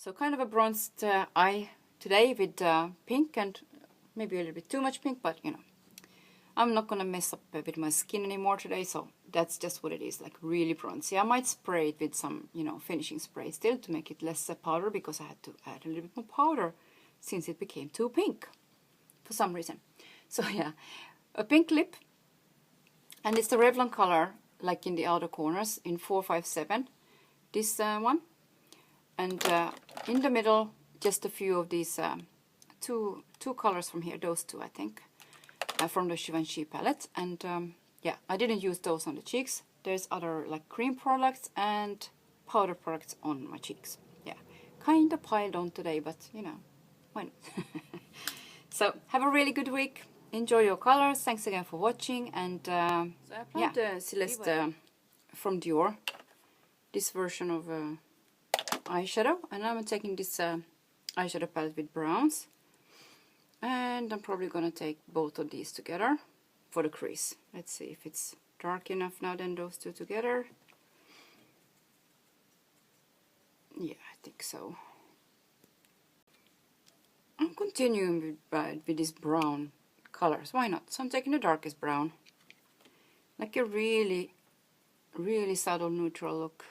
So kind of a bronzed eye today with pink, and maybe a little bit too much pink, but you know, I'm not gonna mess up with my skin anymore today, so that's just what it is, like really bronzy. I might spray it with some, you know, finishing spray still to make it less powder, because I had to add a little bit more powder since it became too pink for some reason. So yeah, a pink lip, and it's the Revlon color, like in the outer corners, in 457, this one. And in the middle, just a few of these two colors from here, those two I think, from the Givenchy palette. And yeah, I didn't use those on the cheeks. There's other like cream products and powder products on my cheeks. Yeah, kind of piled on today, but you know, why not? So have a really good week. Enjoy your colors. Thanks again for watching. And so I applied the Celeste from Dior, this version of eyeshadow, and I'm taking this eyeshadow palette with browns, and I'm probably gonna take both of these together for the crease. Let's see if it's dark enough now, then those two together. Yeah, I think so. I'm continuing with these brown colors, why not? So I'm taking the darkest brown, like a really subtle neutral look.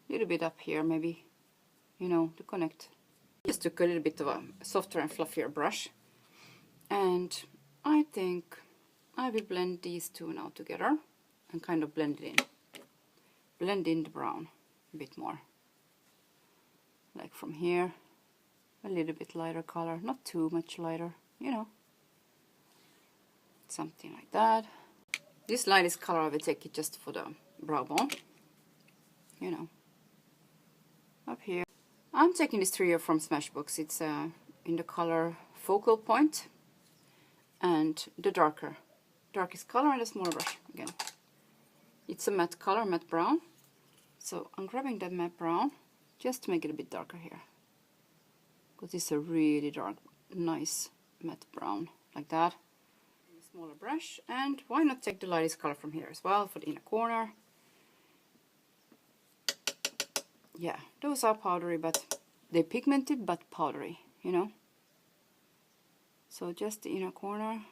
Little bit up here maybe, you know, to connect. Just took a little bit of a softer and fluffier brush, and I think I will blend these two now together and kind of blend in the brown a bit more, like from here a little bit lighter color, not too much lighter, you know, something like that. This lightest color I will take it just for the brow bone, you know, up here. I'm taking this trio from Smashbox. It's in the color Focal Point, and the darkest color, and a smaller brush again. It's a matte color, matte brown. So I'm grabbing that matte brown just to make it a bit darker here, because it's a really dark, nice matte brown, like that. A smaller brush, and why not take the lightest color from here as well for the inner corner. Yeah, those are powdery, but they're pigmented but powdery, you know. So just the inner corner.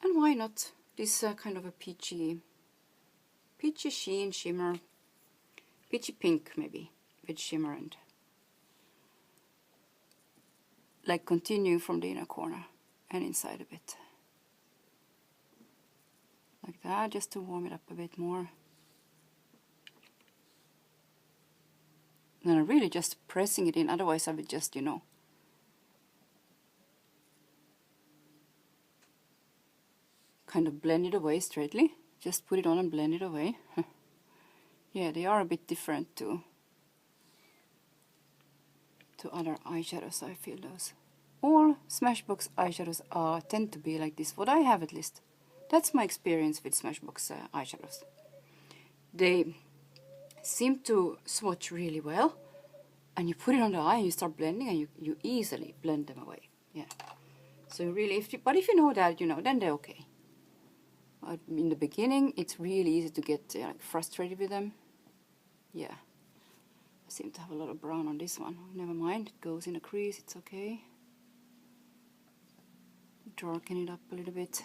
And why not this kind of a peachy sheen, shimmer, peachy pink maybe, with shimmer, and like continue from the inner corner and inside a bit. Like that, just to warm it up a bit more. And I'm really just pressing it in, otherwise I would just, you know, kind of blend it away straightly. Just put it on and blend it away. Yeah, they are a bit different to other eyeshadows, I feel those. All Smashbox eyeshadows tend to be like this, what I have at least. That's my experience with Smashbox eyeshadows. They seem to swatch really well, and you put it on the eye and you start blending, and you easily blend them away. Yeah. So really, but if you know that, you know, then they're okay. But in the beginning, it's really easy to get like frustrated with them. Yeah. I seem to have a lot of brown on this one. Never mind, it goes in a crease, it's okay. Darken it up a little bit.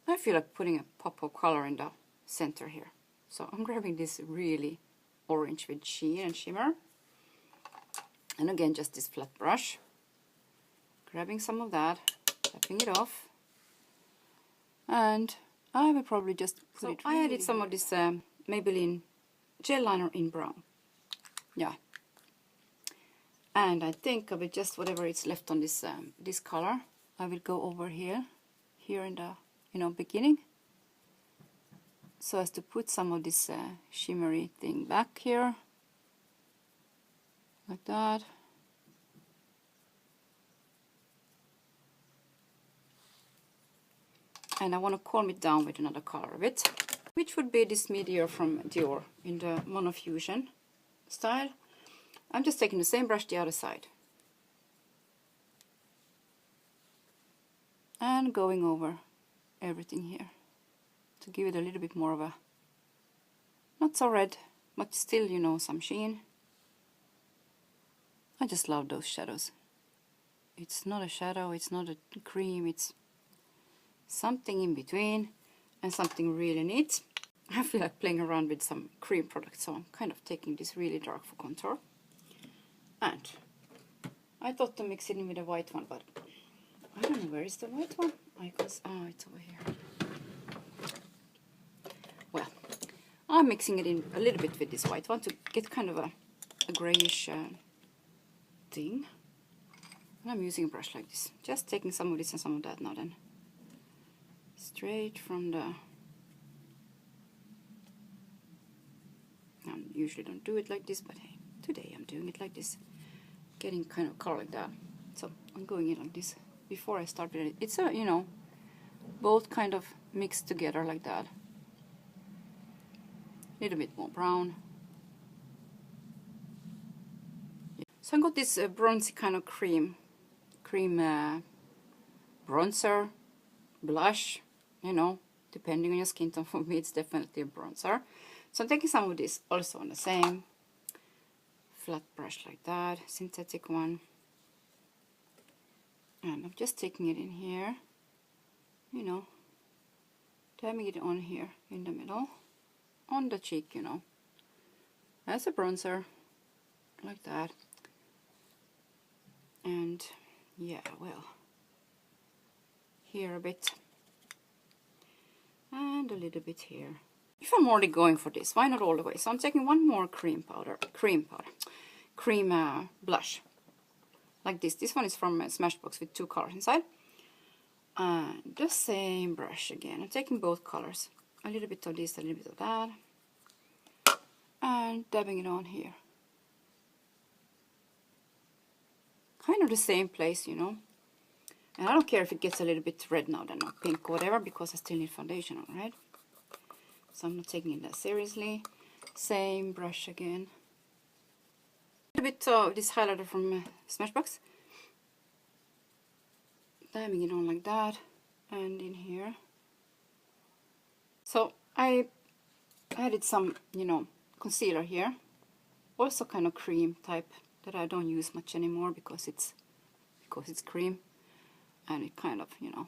I feel like putting a pop of color in the center here. So I'm grabbing this really orange with sheen and shimmer. And again, just this flat brush. Grabbing some of that, tapping it off. And I will probably just put it really. I added some of this Maybelline gel liner in brown. Yeah. And I think I will just, whatever is left on this this color, I will go over here in the, you know, beginning, so as to put some of this shimmery thing back here, like that. And I want to calm it down with another color of it, which would be this Meteor from Dior in the Monofusion style. I'm just taking the same brush the other side. and going over everything here to give it a little bit more of a, not so red, but still, you know, some sheen. I just love those shadows. It's not a shadow, it's not a cream, it's something in between and something really neat. I feel like playing around with some cream products, so I'm kind of taking this really dark for contour. And I thought to mix it in with a white one, but I don't know, where is the white one? It's over here. Well, I'm mixing it in a little bit with this white one to get kind of a grayish thing. And I'm using a brush like this, just taking some of this and some of that now then. Straight from the... I usually don't do it like this, but hey, today I'm doing it like this. Getting kind of color like that. So I'm going in like this before I start with it. It's a, you know, both kind of mixed together like that. A little bit more brown. So I got this bronzy kind of cream bronzer, blush, you know, depending on your skin tone. For me it's definitely a bronzer. So I'm taking some of this also on the same flat brush like that, synthetic one. And I'm just taking it in here, you know, dabbing it on here in the middle, on the cheek, you know, as a bronzer, like that. And yeah, well, here a bit, and a little bit here. If I'm already going for this, why not all the way? So I'm taking one more cream blush, like this. This one is from Smashbox with 2 colors inside. And the same brush again. I'm taking both colors, a little bit of this, a little bit of that, and dabbing it on here. Kind of the same place, you know. And I don't care if it gets a little bit red now then, or pink or whatever, because I still need foundation on, right? So I'm not taking it that seriously. Same brush again. A little bit of this highlighter from Smashbox. Dabbing it on like that, and in here. So I added some, you know, concealer here. Also kind of cream type that I don't use much anymore because it's cream, and it kind of, you know,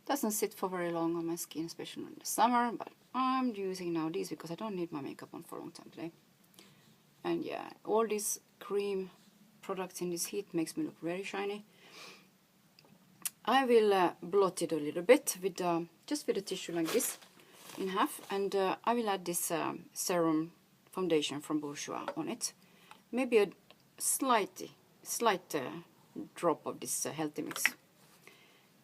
doesn't sit for very long on my skin, especially in the summer. But I'm using now these because I don't need my makeup on for a long time today. And yeah, all these cream products in this heat makes me look very shiny. I will blot it a little bit with just with a tissue like this in half, and I will add this serum foundation from Bourjois on it. Maybe a slight drop of this healthy mix.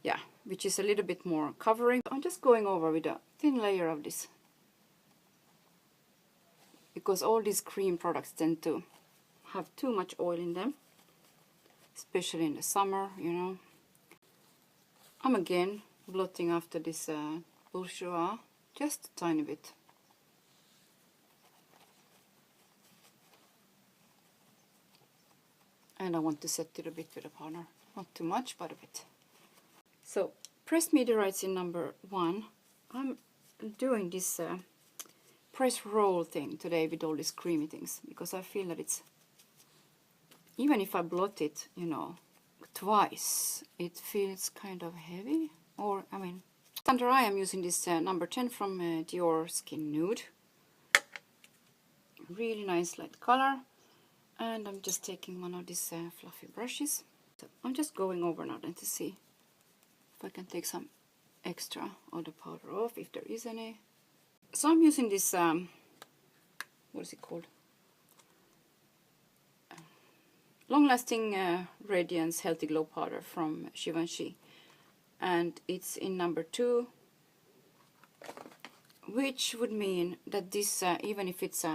Yeah, which is a little bit more covering. I'm just going over with a thin layer of this, because all these cream products tend to have too much oil in them, especially in the summer, you know. I'm again blotting after this Bourjois, just a tiny bit. And I want to set it a bit with a powder. Not too much, but a bit. So, pressed meteorites in number 1. I'm doing this press roll thing today with all these creamy things, because I feel that it's, even if I blot it, you know, twice, it feels kind of heavy. Or, I mean, under eye I'm using this number 10 from Youre Skin Nude. Really nice light color. And I'm just taking one of these fluffy brushes. So I'm just going over now then to see if I can take some extra of the powder off, if there is any. So I'm using this, what is it called? Long-lasting Radiance Healthy Glow Powder from Givenchy. And it's in number 2, which would mean that this, even if it's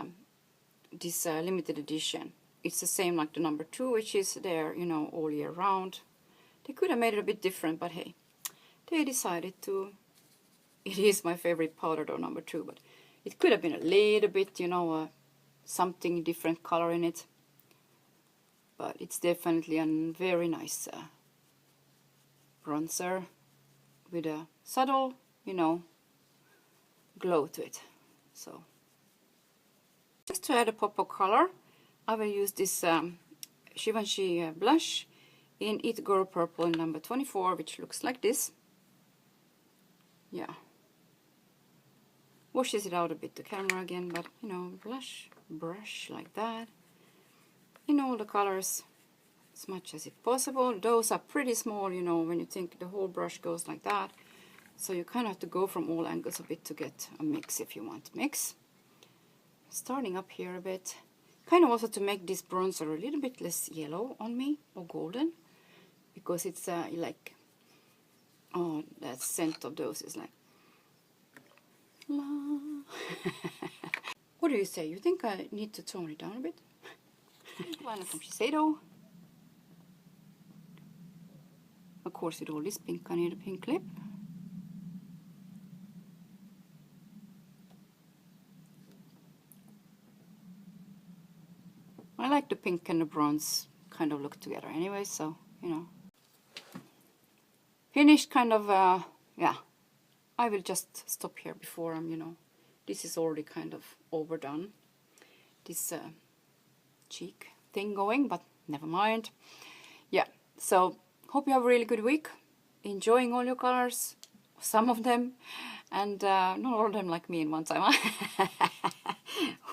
this limited edition, it's the same like the number 2, which is there, you know, all year round. They could have made it a bit different, but hey, they decided to. It is my favorite powder though, number 2, but it could have been a little bit, you know, something different color in it. But it's definitely a very nice bronzer with a subtle, you know, glow to it. So just to add a pop of color, I will use this Givenchy blush in Eat Girl Purple number 24, which looks like this. Yeah, washes it out a bit, the camera again, but you know, brush like that in all the colors as much as it possible. Those are pretty small, you know, when you think the whole brush goes like that, so you kind of have to go from all angles a bit to get a mix if you want mix. Starting up here a bit, kind of also to make this bronzer a little bit less yellow on me, or golden, because it's like, oh, that scent of those is like la. What do you say? You think I need to tone it down a bit? Liner from Shiseido. Of course, with all this pink, I need a pink lip. I like the pink and the bronze kind of look together anyway, so, you know. Finished kind of, yeah. I will just stop here before I'm, you know, this is already kind of overdone. This cheek thing going, but never mind. Yeah, so hope you have a really good week. Enjoying all your colors, some of them, and not all of them like me in one time.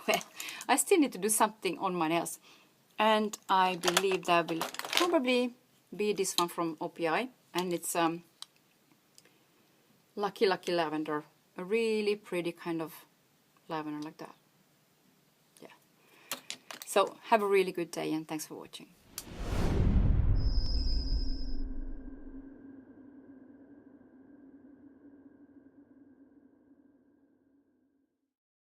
Well, I still need to do something on my nails, and I believe that will probably be this one from OPI, and it's Lucky Lucky Lavender, a really pretty kind of lavender like that. Yeah. So have a really good day, and thanks for watching.